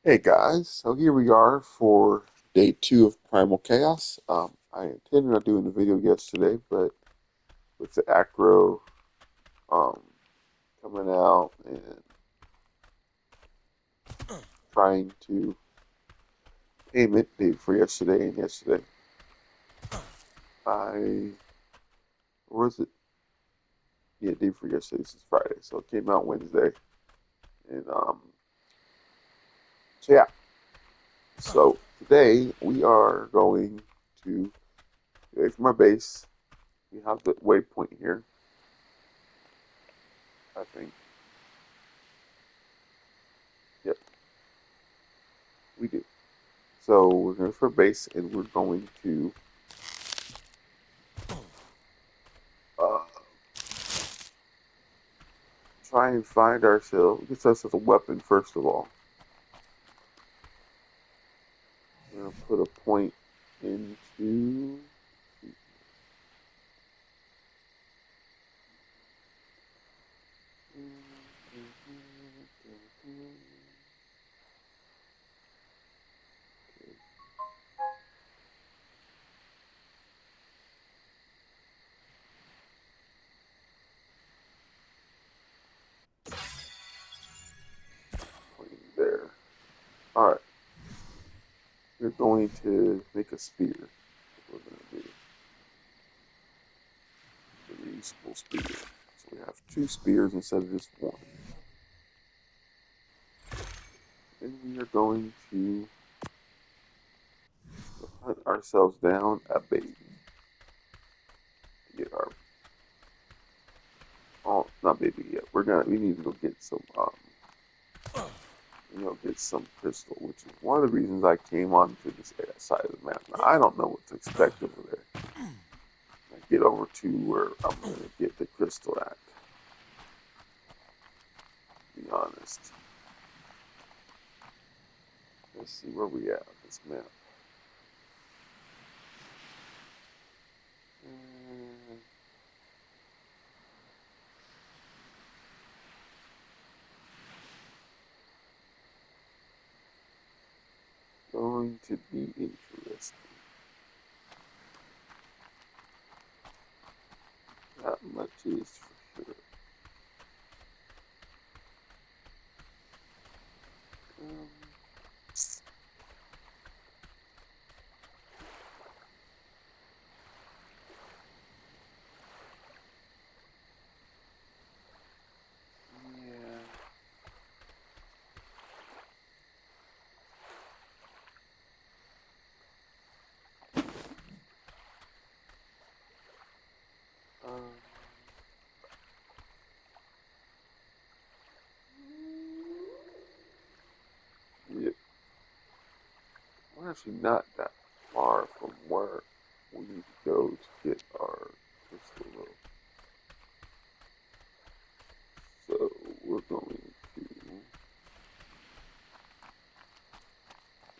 Hey guys, so here we are for day two of Primal Chaos. I intended on doing the video yesterday, but with the acro um, coming out and trying to aim it day for yesterday and yesterday, I or was it? Yeah, day for yesterday. This is Friday, so it came out Wednesday, and so yeah. So today we are going to away from our base. We have the waypoint here, I think. Yep, we do. So we're going for base, and we're going to uh, try and find ourselves, get us a weapon first of all. We're going to put a point into. Pointing there. All right, we're going to make a spear. We're going to do a reusable spear. So we have two spears instead of just one. And we are going to hunt ourselves down a baby to get our. Oh, not baby yet. We need to go get some get some crystal, which is one of the reasons I came onto this side of the map. Now, I don't know what to expect over there. I get over to where I'm going to get the crystal at, to be honest. Let's see where we at on this map. Uh, going to be interesting. That much is for sure. Um, yeah. Um, yeah. We're actually not that far from where we need to go to get our crystal though. So we're going to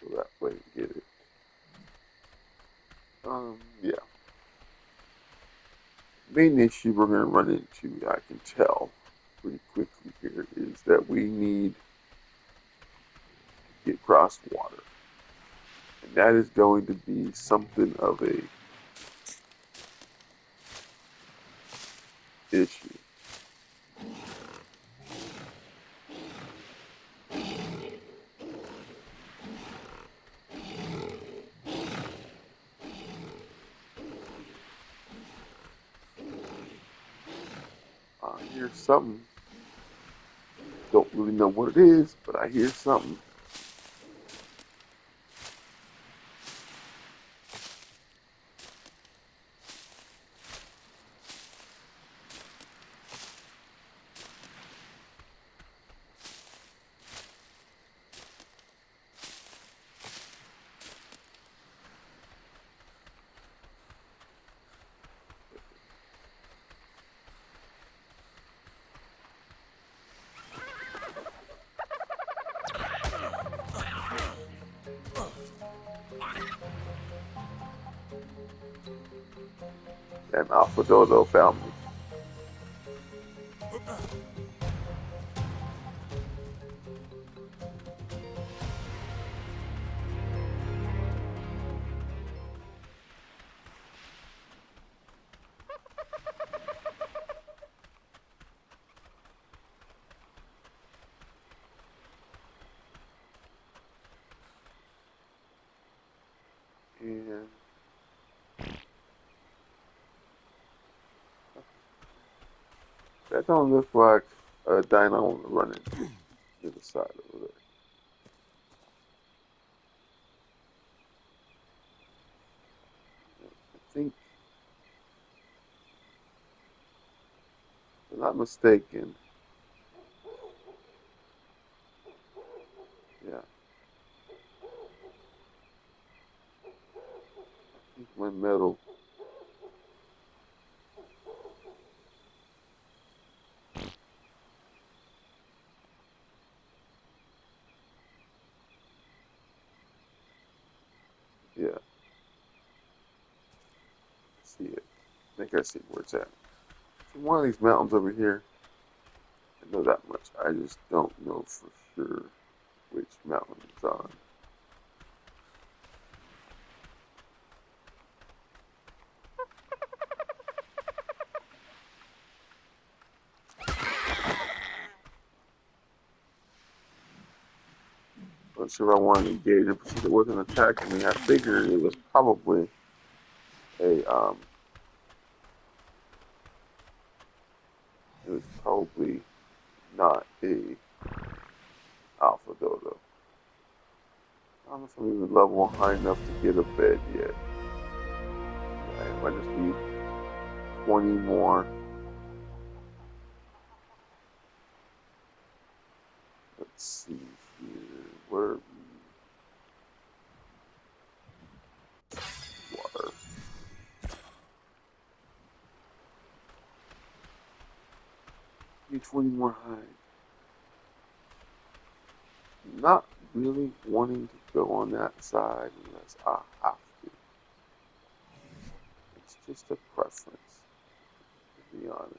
go that way and get it. Yeah. Main issue we're going to run into, I can tell pretty quickly here, is that we need to get across water. And that is going to be something of a issue. I hear something. Don't really know what it is, but I hear something. And Alpha Dodo found me. That don't look like a dino running to the side over there. I think, if I'm not mistaken, yeah, I think my metal, yeah, I see it. I think I see where it's at. It's in one of these mountains over here. I know that much. I just don't know for sure which mountain it's on. Not sure if I wanted to engage it, but since it wasn't attacking me, I figured it was probably a it was probably not a alpha dodo. I don't know if I'm even level high enough to get a bed yet. I might just need 20 more. Let's see here. Where water? Need 20 more hide. Not really wanting to go on that side unless I have to. It's just a preference, to be honest.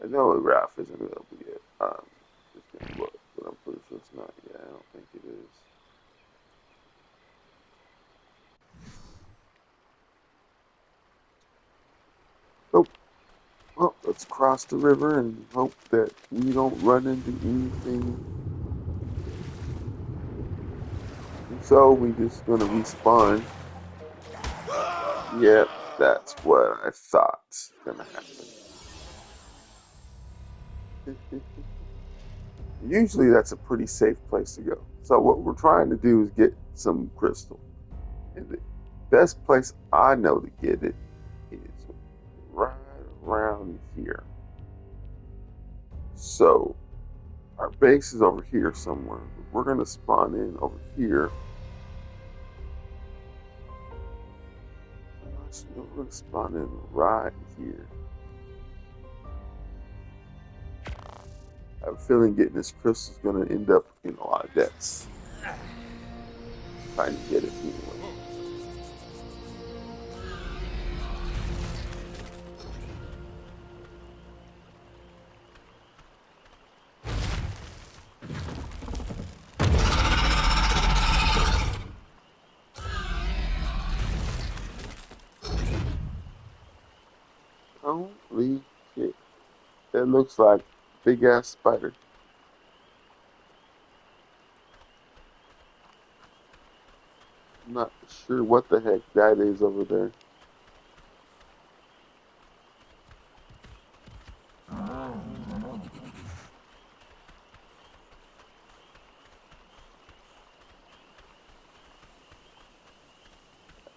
I know a graph isn't going to be it. Just going to look, but I'm pretty sure it's not. Yeah, I don't think it is. Oh, well, let's cross the river and hope that we don't run into anything. And so we just going to respawn. Yep, that's what I thought was going to happen. Usually that's a pretty safe place to go. So what we're trying to do is get some crystal. And the best place I know to get it is right around here. So our base is over here somewhere. We're gonna spawn in over here. We're gonna spawn in right here. I have a feeling getting this crystal is gonna end up in a lot of debts. Trying to get it anyway. Holy shit. That looks like big ass spider. I'm not sure what the heck that is over there. I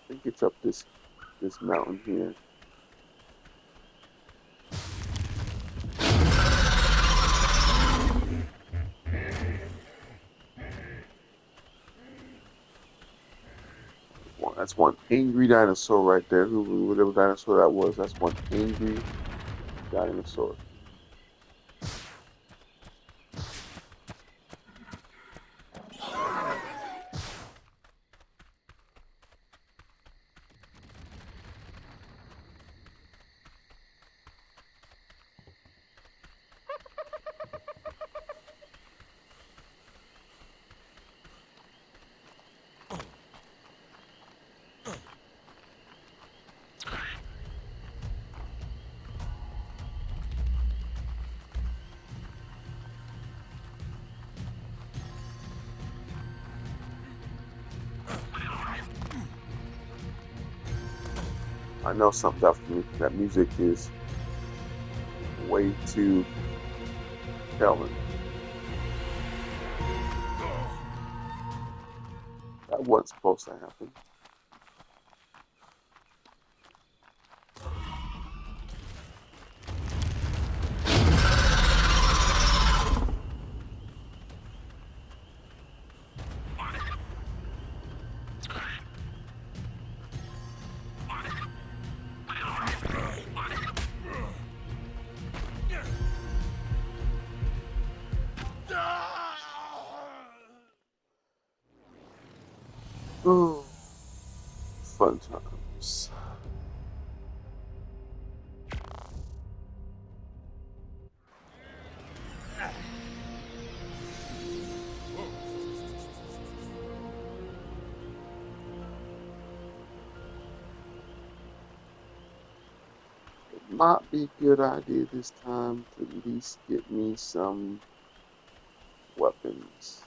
think it's up this mountain here. That's one angry dinosaur right there. Whatever dinosaur that was, that's one angry dinosaur. I know something's after me. That music is way to kill him. That wasn't supposed to happen. Oh, fun times. It might be a good idea this time to at least get me some weapons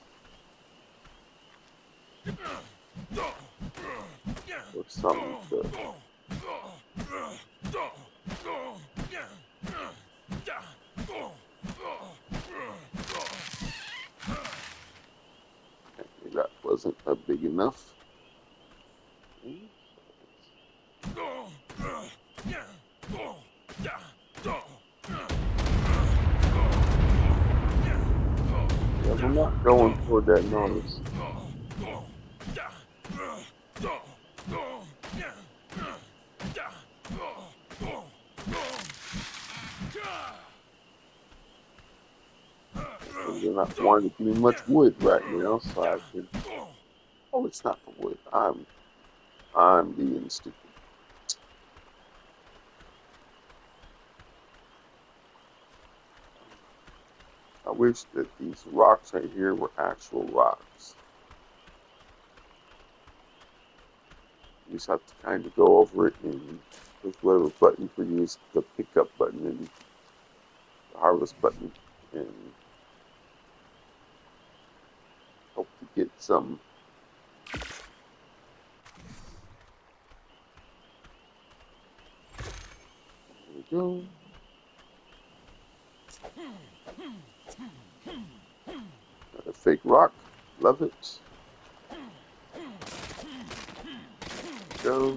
or something to. Okay, that wasn't a big enough. Okay, yeah, we're not going toward that noise. And they're not wanting to give me much wood right now, so I can. Oh, it's not the wood. I'm being stupid. I wish that these rocks right here were actual rocks. You just have to kind of go over it and with whatever button for you is the pickup button and the harvest button and hope to get some. There we go. Another fake rock. Love it. Go.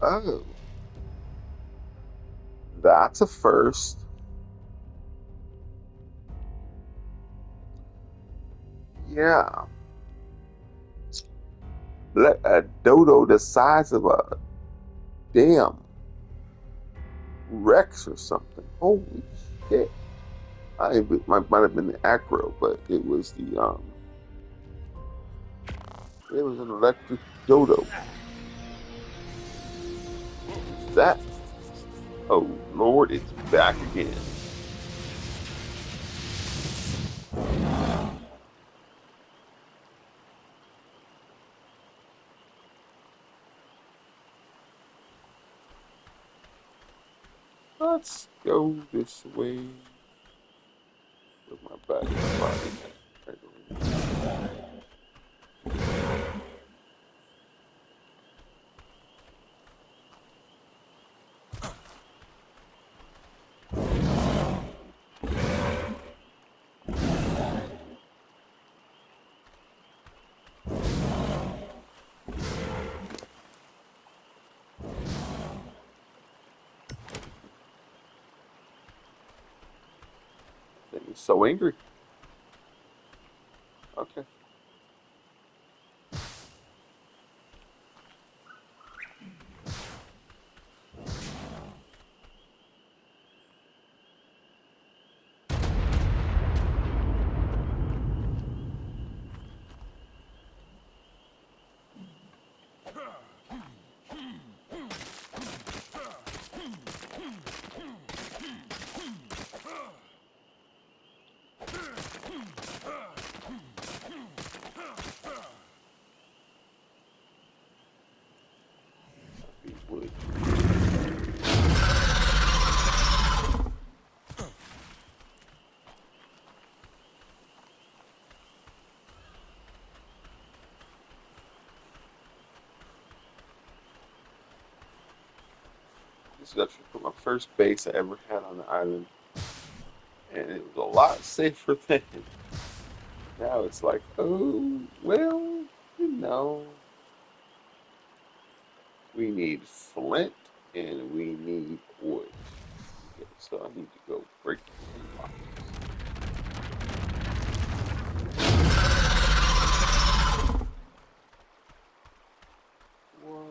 Oh, that's a first. Yeah. Let a dodo the size of a damn Rex or something. Holy shit. Might have been the acro, but it was an electric dodo. That, oh Lord, it's back again. Let's go this way. With my back spot right over here. Thing is so angry. Okay. This is actually my first base I ever had on the island, and it was a lot safer then. Now it's like, oh, well, you know, we need flint and we need wood. Okay, so I need to go break some blocks. Well,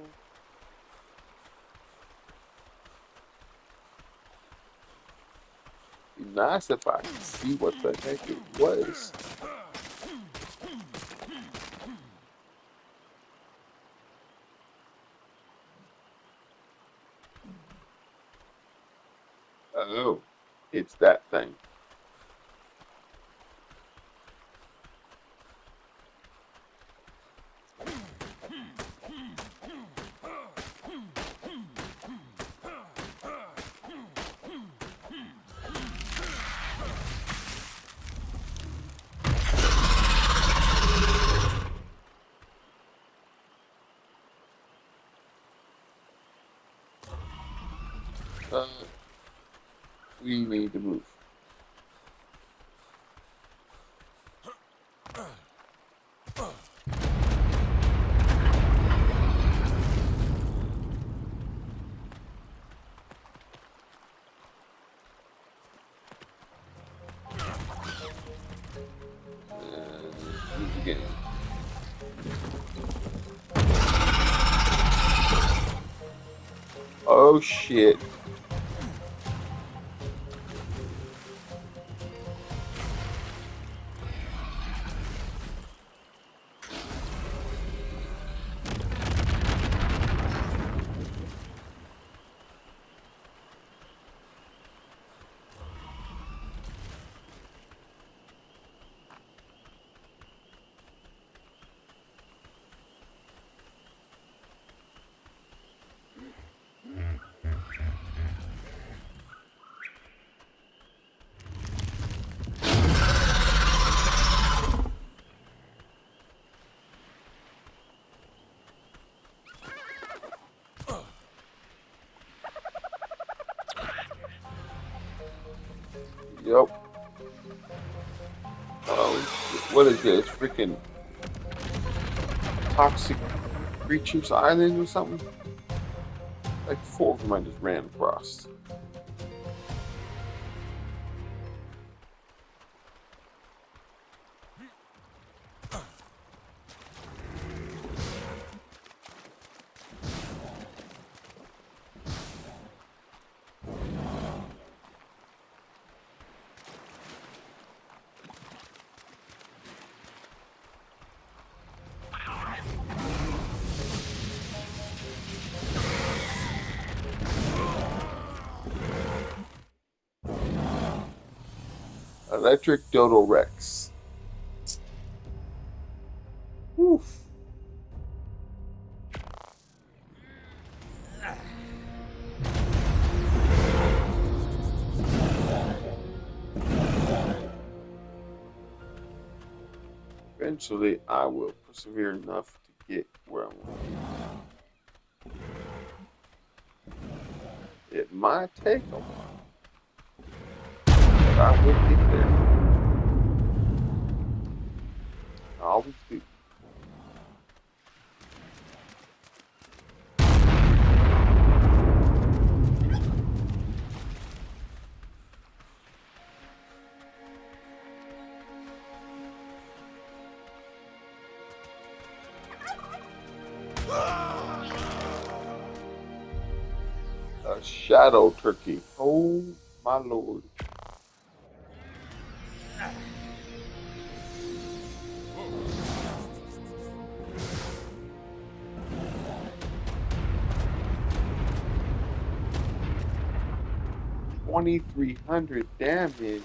be nice if I could see what the heck it was. Oh, it's that thing. Uh, we need to move. Move again. Oh shit. Yep. Oh shit. What is this? Freaking toxic creatures island or something? Like four of them I just ran across. Electric Dodo Rex. Oof. Eventually, I will persevere enough to get where I want to be. It might take a while, but I will get there. I always do. A shadow turkey. Oh my lord. 2,300 damage.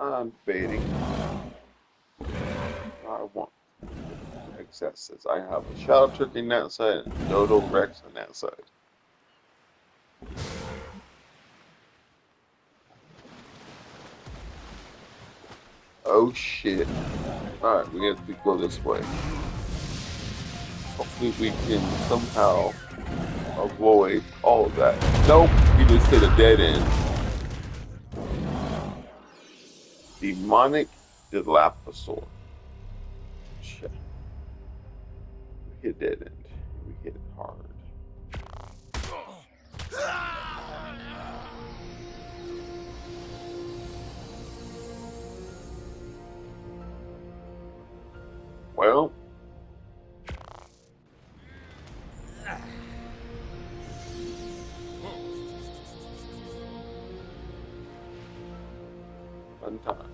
I'm baiting. I want excesses. I have a Shadow Turkey on that side and a Dodo Rex on that side. Oh shit. Alright, we have to go this way. Hopefully we can somehow avoid all of that. Nope, we just hit a dead end. Demonic Dilaphosaur. Shit. We hit dead end. We hit it hard. Well, fun times.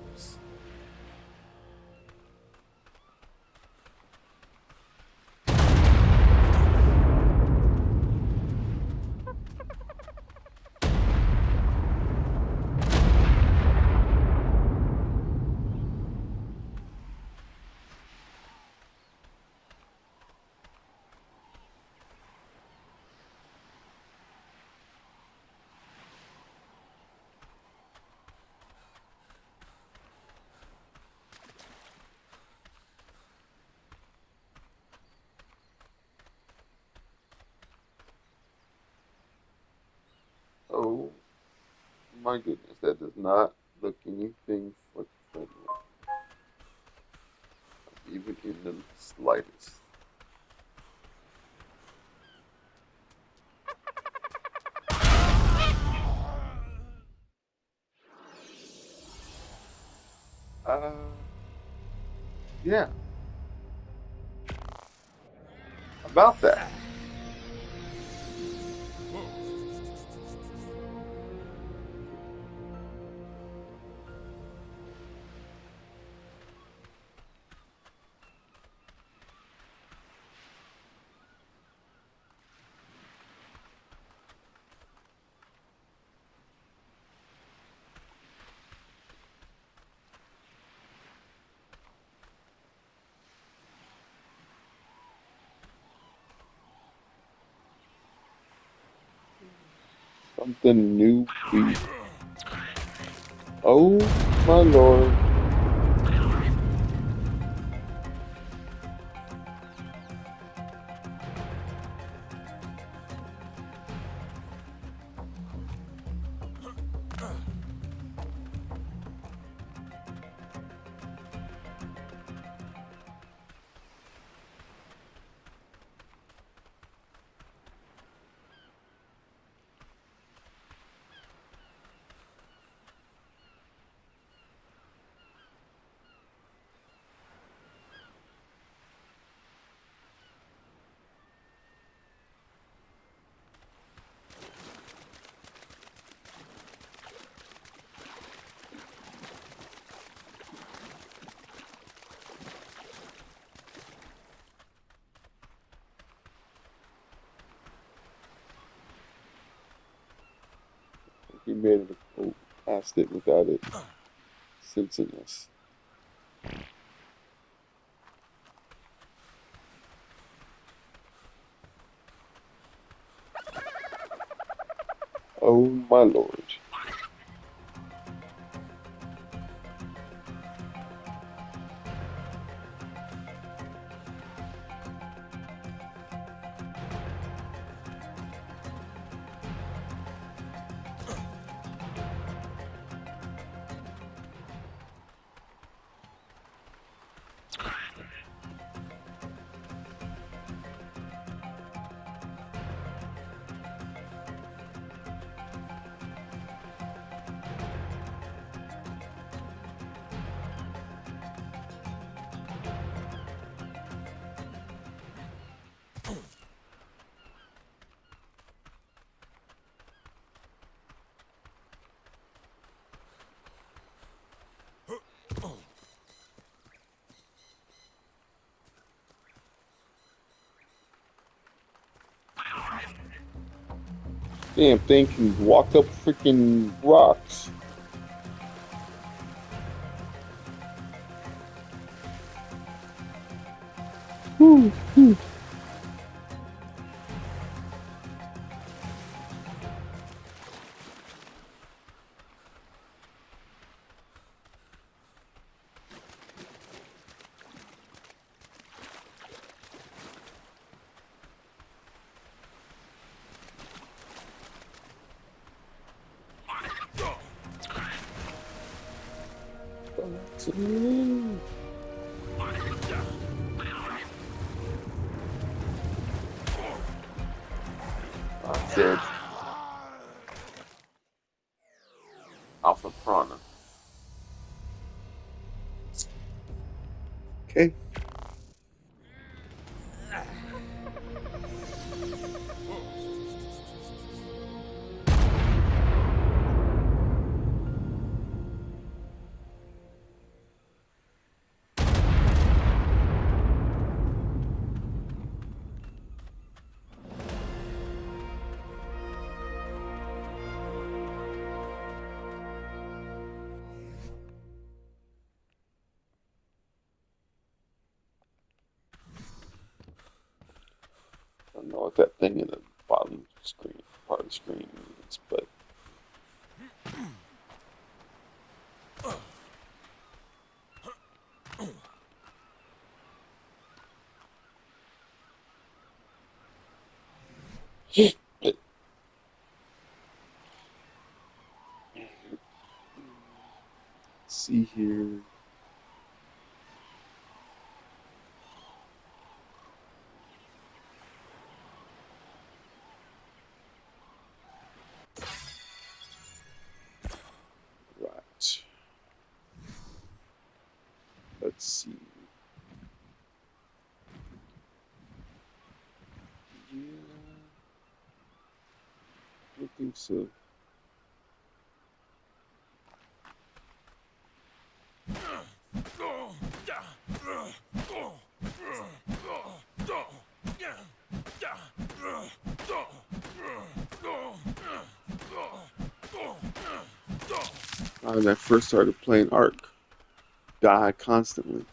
Oh my goodness, that does not look anything like friendly, even in the slightest. Uh, yeah, about that. Something new. Oh my lord. He made it go past it without it sensing us. Oh my lord. Damn thing can walk up freaking rocks. Dead. Alpha Prana. Okay. I don't know what that thing in the bottom screen part of the screen means, but let's see here. Right. Let's see. Yeah, I don't think so. When I first started playing ARK, die constantly.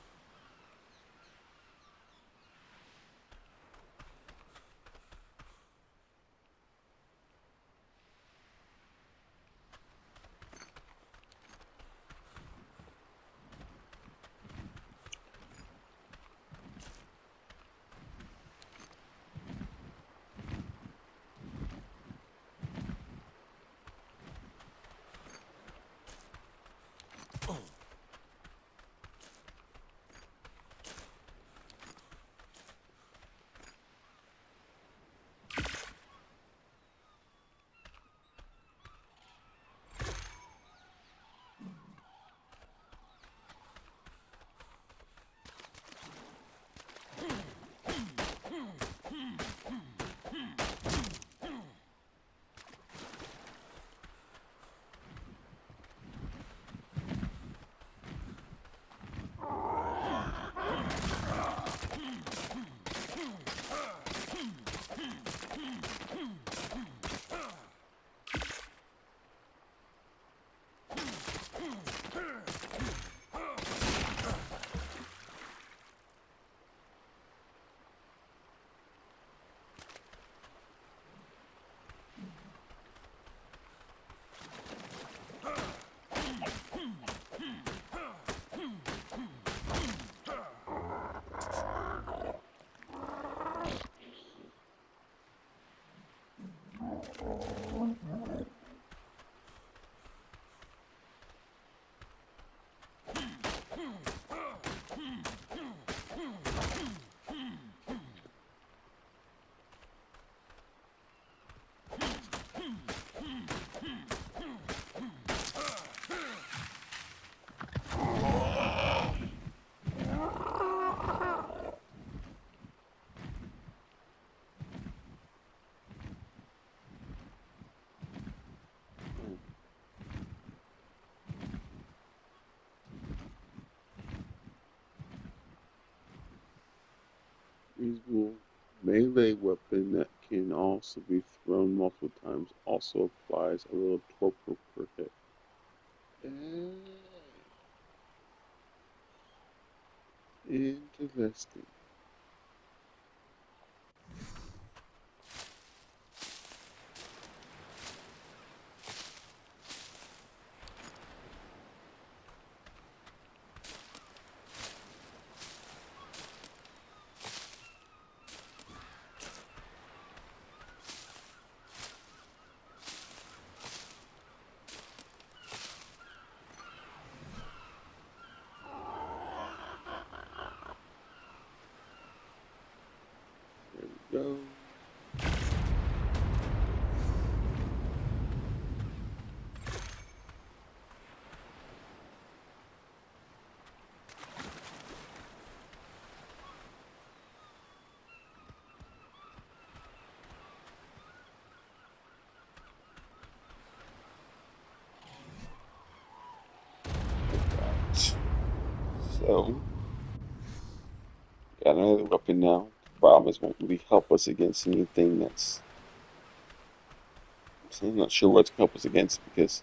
Reasonable melee weapon that can also be thrown multiple times also applies a little torpor per hit. Interesting. No. Right. So, got another weapon now. The problem is won't really help us against anything that's. I'm not sure what to help us against because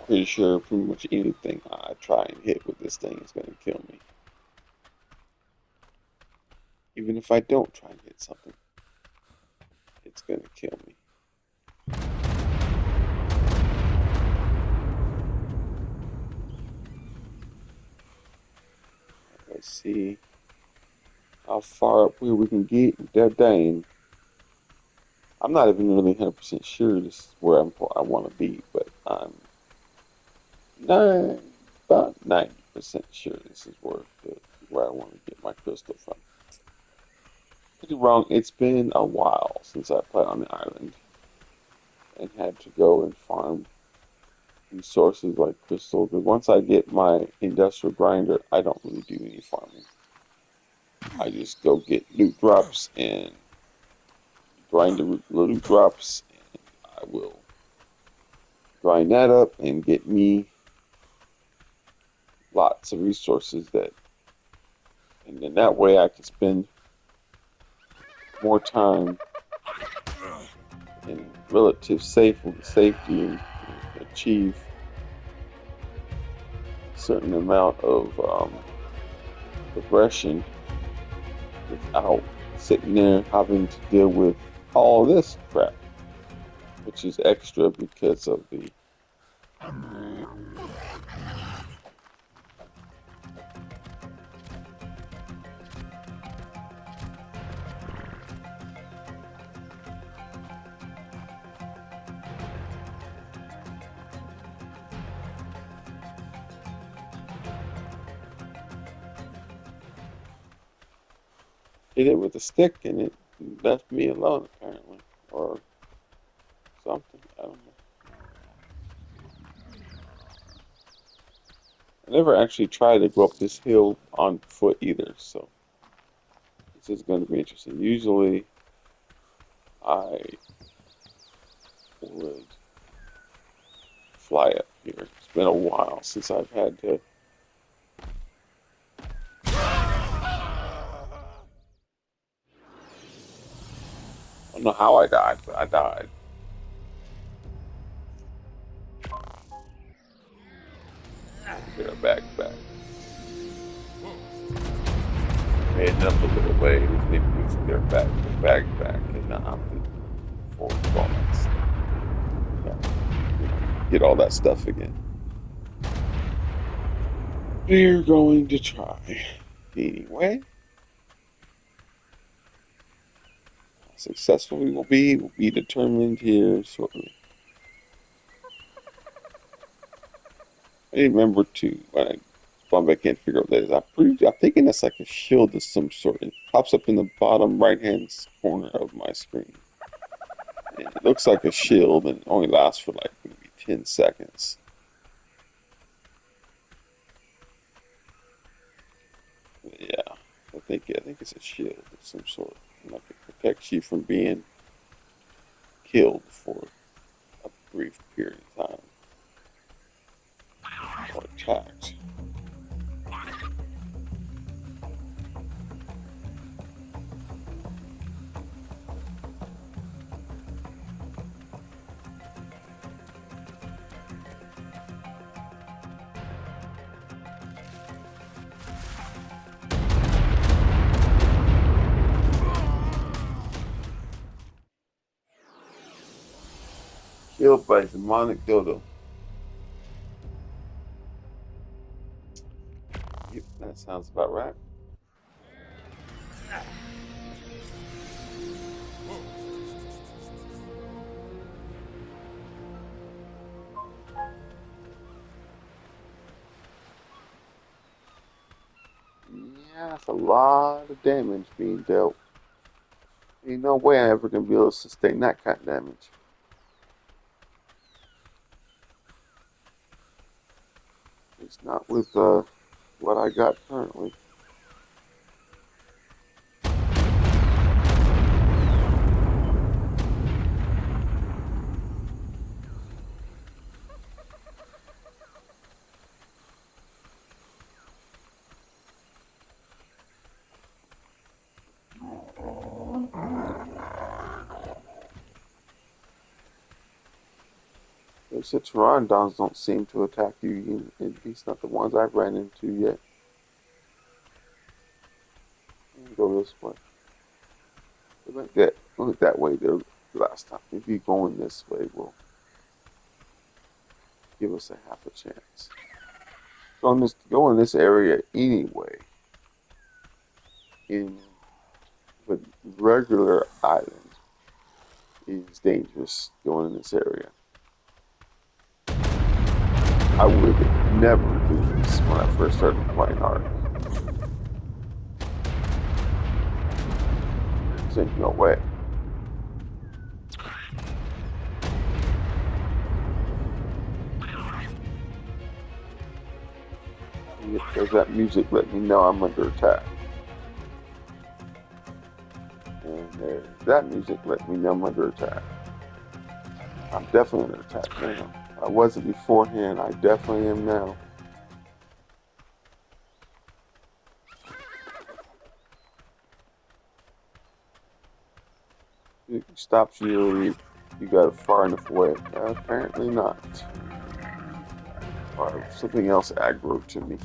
pretty sure pretty much anything I try and hit with this thing is going to kill me. Even if I don't try and hit something, it's going to kill me. Let's see how far up here we can get with that dang. I'm not even really 100% sure this is where I want to be, but I'm nine, about 90% sure this is where I want to get my crystal from. Could be wrong. It's been a while since I played on the island and had to go and farm resources like crystal. But once I get my industrial grinder, I don't really do any farming. I just go get loot drops and grind the loot drops, and I will grind that up and get me lots of resources and then that way I can spend more time in relative safety and achieve a certain amount of progression without sitting there having to deal with all this crap, which is extra because of the hit it with a stick and it left me alone apparently, or something. I don't know. I never actually tried to go up this hill on foot either, so this is going to be interesting. Usually, I would fly up here. It's been a while since I've had to. I don't know how I died, but I died. Get our bags back. Heading up a little ways. Maybe we can get our bags back and not have to forward all that stuff. Get all that stuff again. We're going to try. Anyway, how successful we will be determined here shortly. I remember to when I spawn back in, figure out that is. I'm thinking that's like a shield of some sort. It pops up in the bottom right hand corner of my screen. And it looks like a shield and only lasts for like maybe 10 seconds. But yeah, I think it's a shield of some sort. Like it protects you from being killed for a brief period of time or attacked. Killed by demonic dodo. Yep, that sounds about right. That's a lot of damage being dealt. Ain't no way I'm ever gonna be able to sustain that kind of damage. It's not with what I got currently. Those pterodons don't seem to attack you, at least not the ones I've ran into yet. Go this way. Went that way there last time. Maybe going this way will give us a half a chance. Go in this area anyway. In but regular islands is dangerous going in this area. I would never do this when I first started playing ARK. There's no way. There's that music let me know I'm under attack. And there's that music let me know I'm under attack. I'm definitely under attack now. I wasn't beforehand, I definitely am now. It stops you, you got it far enough away. Apparently not. Or something else aggro to me.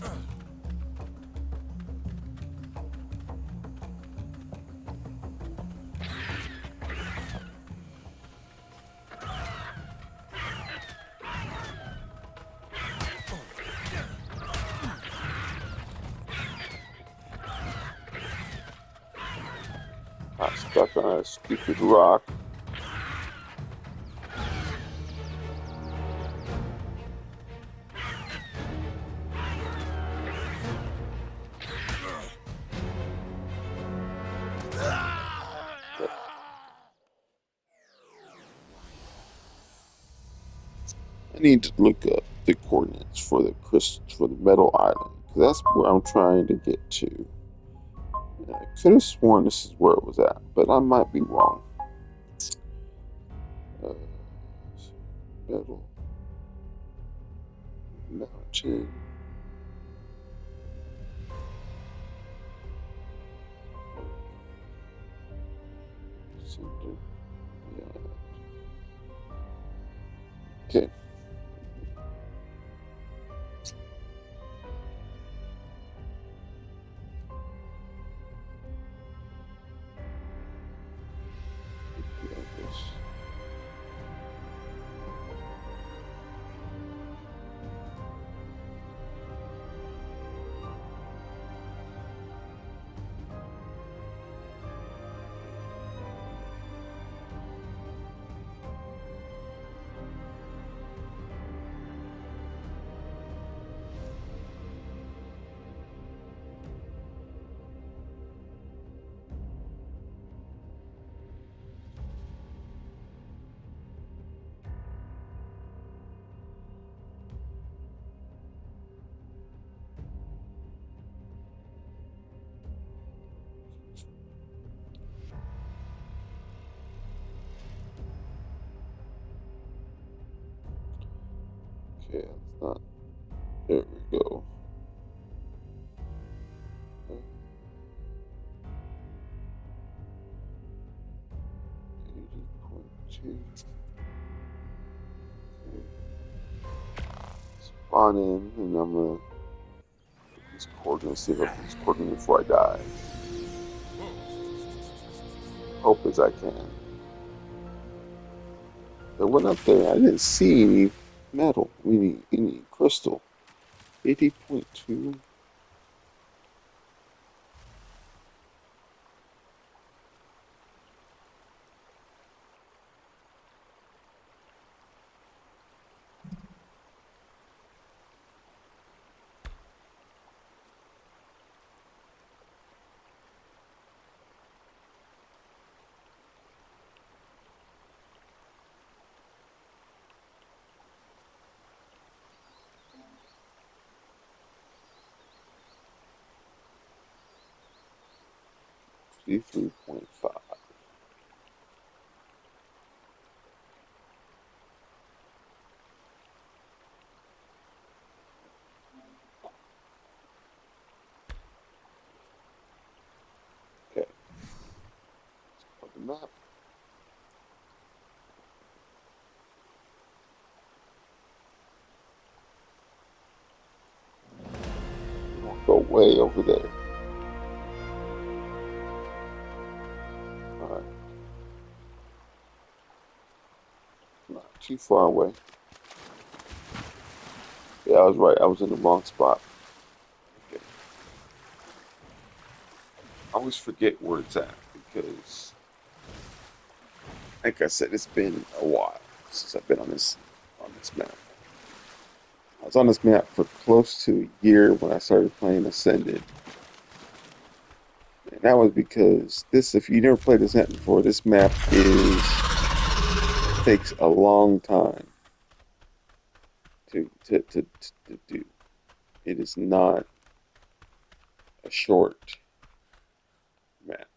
Got stuck on a stupid rock. I need to look up the coordinates for the metal island, because that's where I'm trying to get to. I could have sworn this is where it was at, but I might be wrong. Uh, metal mountain. Center. Yeah. Okay. Okay, that's not. There we go. 80.2. Okay. Spawn in, and I'm gonna get these coordinates, see if I can these coordinates before I die. Hope as I can. I went up there, I didn't see any metal, any crystal. 80.2. 63.5. Okay, on the map. We won't go way over there. Alright, not too far away. Yeah, I was right. I was in the wrong spot. Okay. I always forget where it's at because, like I said, it's been a while since I've been on this map. I was on this map for close to a year when I started playing Ascended. And that was because this, if you never played this map before, this map takes a long time to do. It is not a short map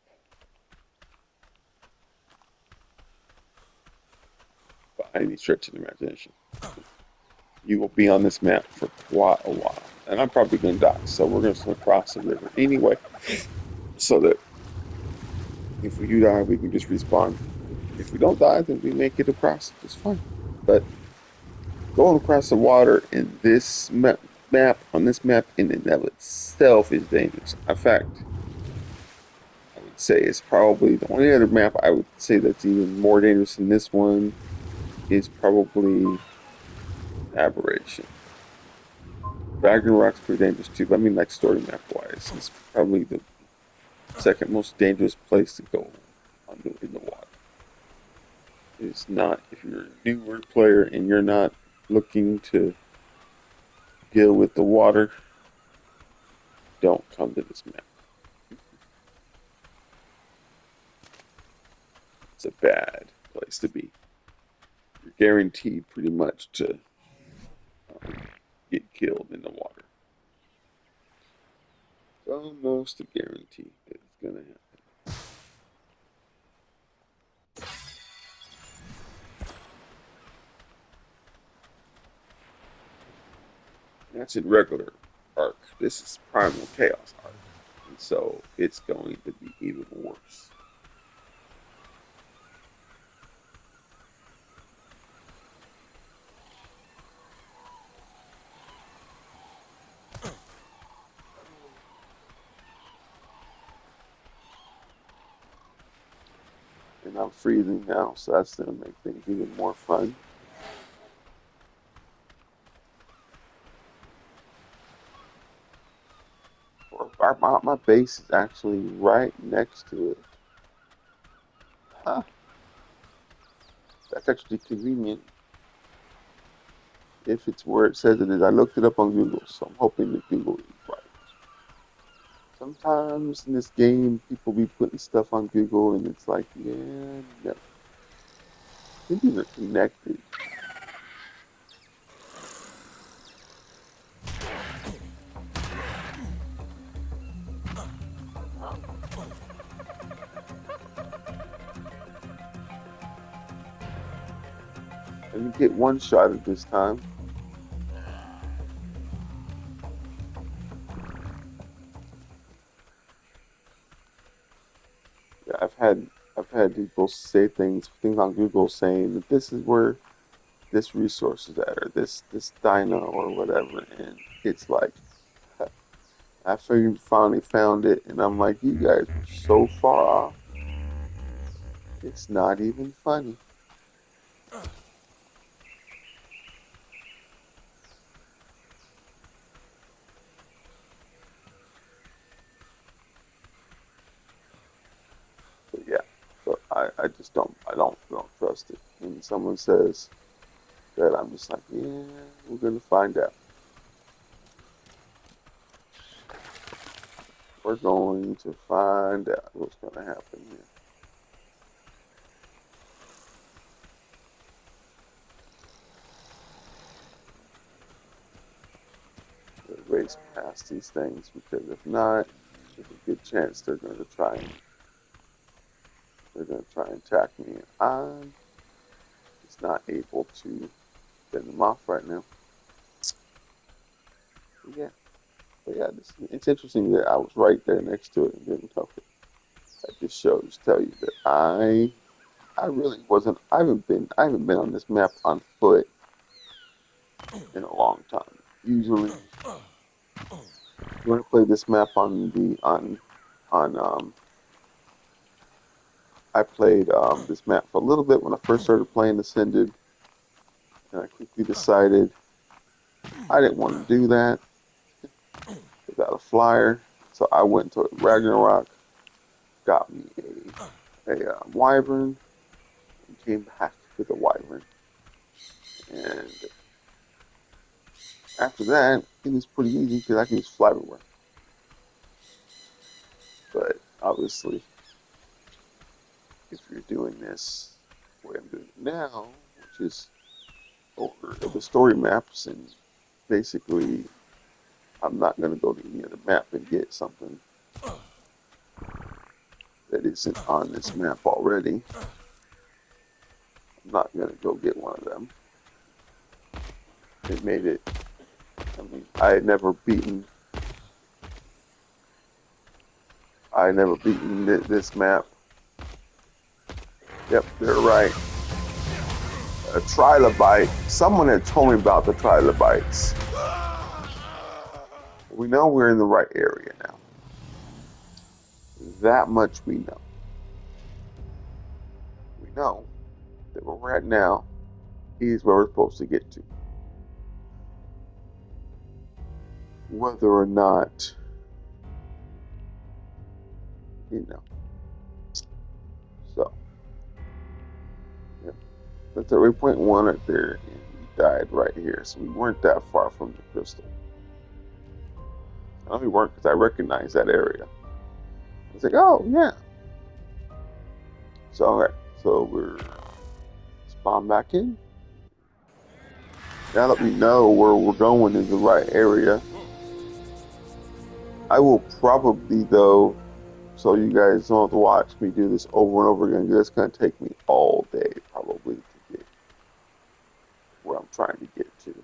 by any stretch of the imagination. You will be on this map for quite a while. And I'm probably going to die, so we're going to swim across the river anyway, so that if we do die, we can just respawn. If we don't die, then we make it across just fine. But going across the water in this map on this map in and of itself is dangerous. In fact, I would say it's probably the only other map I would say that's even more dangerous than this one is probably Aberration. Ragnarok's pretty dangerous too, but I mean like story map wise, it's probably the second most dangerous place to go in the water. It's not if you're a newer player and you're not looking to deal with the water, don't come to this map. It's a bad place to be. You're guaranteed pretty much to get killed in the water. It's almost a guarantee that it's gonna happen. That's in regular ARK. This is Primal Chaos ARK, and so it's going to be even worse. And I'm freezing now, so that's gonna make things even more fun. My base is actually right next to it. Huh, that's actually convenient if it's where it says it is. I looked it up on Google, so I'm hoping that Google is right. Sometimes in this game, people be putting stuff on Google, and it's like, yeah, no. I think they're connected. Let me get one shot at this time. Yeah, I've had people say things on Google saying that this is where this resource is at, or this dino or whatever, and it's like I finally found it, and I'm like, you guys are so far off. It's not even funny. But yeah, so I just don't trust it. When someone says that, I'm just like, yeah, we're gonna find out. We're going to find out what's gonna happen here. Race past these things because if not, there's a good chance they're going to try and try and attack me. I'm just not able to fend them off right now. But yeah, it's interesting that I was right there next to it and didn't touch it. That just tell you that I really wasn't. I haven't been on this map on foot in a long time. Usually, when I play this map on I played this map for a little bit when I first started playing Ascended, and I quickly decided I didn't want to do that without a flyer. So I went to Ragnarok, got me a wyvern, and came back with a wyvern. And after that, it was pretty easy because I can just fly everywhere. But obviously, if you're doing this the way I'm doing it now, which is over the story maps, and basically I'm not going to go to any other map and get something that isn't on this map already. I'm not going to go get one of them. It made it, I mean, I had never beaten this map. Yep, they're right. A trilobite. Someone had told me about the trilobites. We know we're in the right area now. That much we know. We know that where we're at now is where we're supposed to get to. Whether or not, you know. So, yeah. That's at waypoint 1 right there, and we died right here. So we weren't that far from the crystal. I know we weren't because I recognized that area. I was like, oh, yeah. So, alright. So we're spawn back in. Now that we know where we're going in the right area, I will probably, though, so you guys don't have to watch me do this over and over again. It's going to take me all day, probably, to get where I'm trying to get to.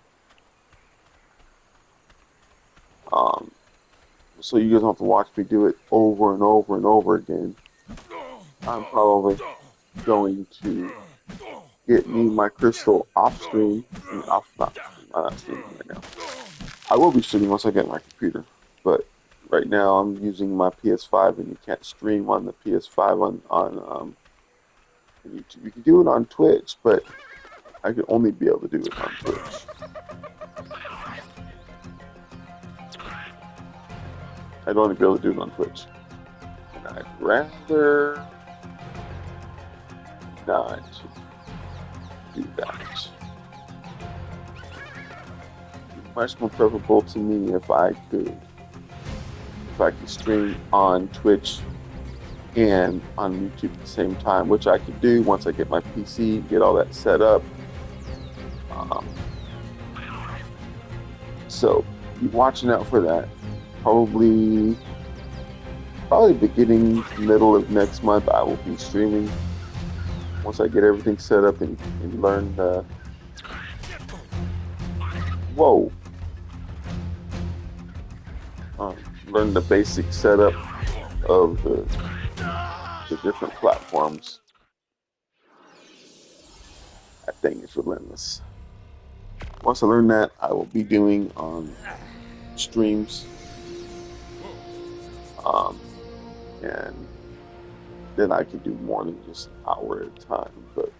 So you guys don't have to watch me do it over and over and over again. I'm probably going to get me my crystal off stream. I mean, not streaming right now. I will be streaming once I get my computer, but right now I'm using my PS5, and you can't stream on the PS5 on YouTube. You can do it on Twitch, but I could only be able to do it on Twitch. I'd only be able to do it on Twitch. And I'd rather not do that. It'd be much more preferable to me if I could stream on Twitch and on YouTube at the same time, which I could do once I get my PC, get all that set up. So be watching out for that. Probably beginning middle of next month, I will be streaming once I get everything set up and learn the learn the basic setup of the different platforms. That thing is relentless. Once I learn that, I will be doing streams, and then I can do more than just an hour at a time. But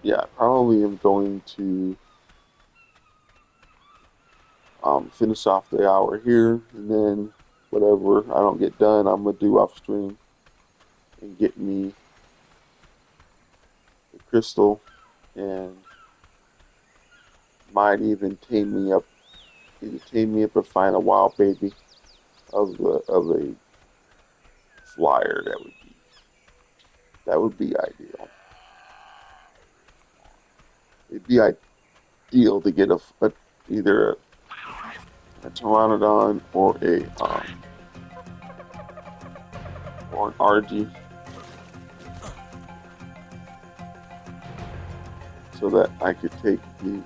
yeah, I probably am going to finish off the hour here, and then whatever I don't get done, I'm gonna do off stream and get me the crystal, and might even tame me up, or find a wild baby of a flyer. That would be ideal. It'd be ideal to get either a pteranodon or an RG. so that I could take the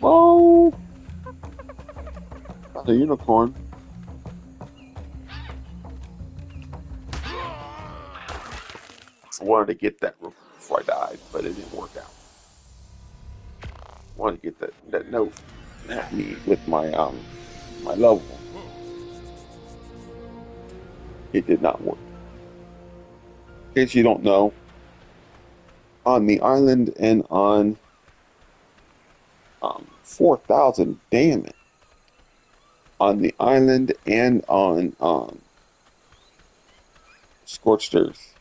oh, not a unicorn. I wanted to get that before I died, but it didn't work out. I wanted to get that note and help me with my level. It did not work. In case you don't know, on the island and on 4,000, damn it, on the island and on Scorched Earth,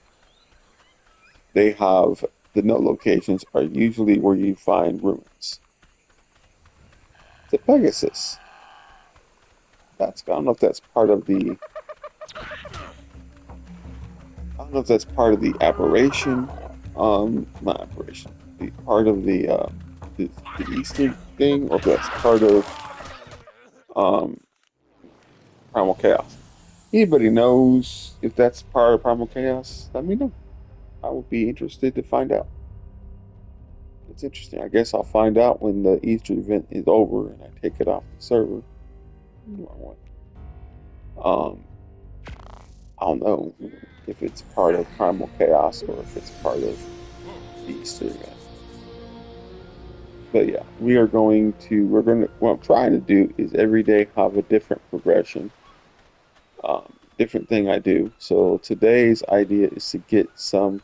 they have the note locations are usually where you find ruins. The Pegasus. I don't know if that's part of the. I don't know if that's part of the aberration. Not aberration. The part of the Easter thing, or if that's part of um Primal Chaos. Anybody knows if that's part of Primal Chaos? Let me know. I would be interested to find out. It's interesting. I guess I'll find out when the Easter event is over and I take it off the server. Wrong one. I don't know if it's part of Primal Chaos or if it's part of the Easter event. But yeah, what I'm trying to do is every day have a different progression, different thing I do. So today's idea is to get some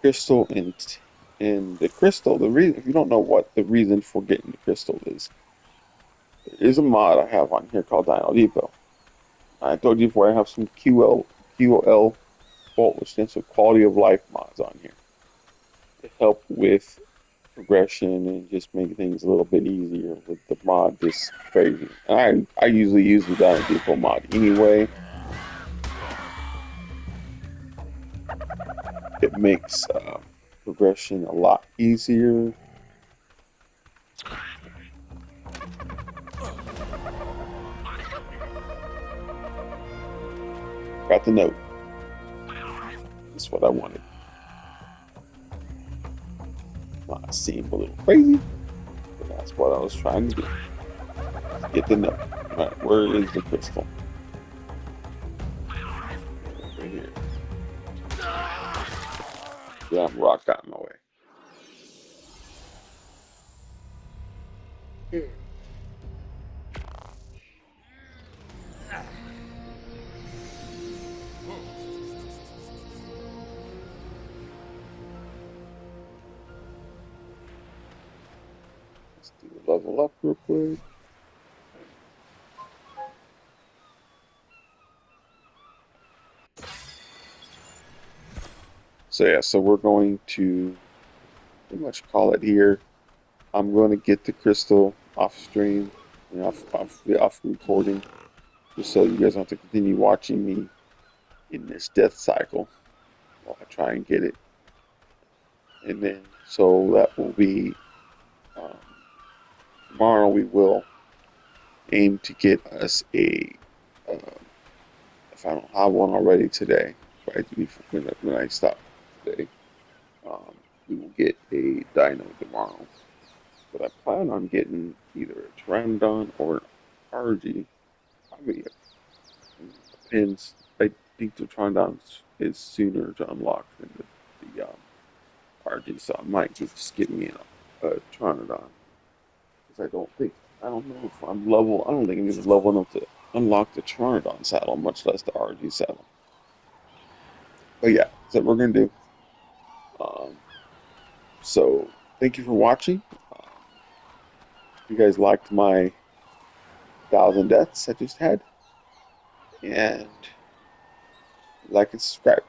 crystal and the crystal, the reason, if you don't know what the reason for getting the crystal is, there is a mod I have on here called Dino Depot. I told you before I have some QOL, which stands for quality of life mods on here to help with progression and just make things a little bit easier with the mod this crazy. I usually use the Dino Depot mod anyway. It makes progression a lot easier. Got the note. That's what I wanted. Might seem a little crazy, but that's what I was trying to do. Get the note. All right, where is the crystal? Right here. Yeah, rock got in my way. Let's do a level up real quick. So yeah, so we're going to pretty much call it here. I'm going to get the crystal off stream and off recording, just so you guys don't have to continue watching me in this death cycle while I try and get it. And then so that will be um, tomorrow. We will aim to get us a. If I don't have one already today, right? When I stop today, um, we will get a dino tomorrow. But I plan on getting either a Pteranodon or an RG. I mean, it depends. I think the Pteranodon is sooner to unlock than the RG, so I might just get me a Pteranodon. Because I don't know if I'm level, I don't think I'm even level enough to unlock the Pteranodon saddle, much less the RG saddle. But yeah, that's what we're going to do. Um, so thank you for watching. If you guys liked my 1,000 deaths I just had, and like and subscribe.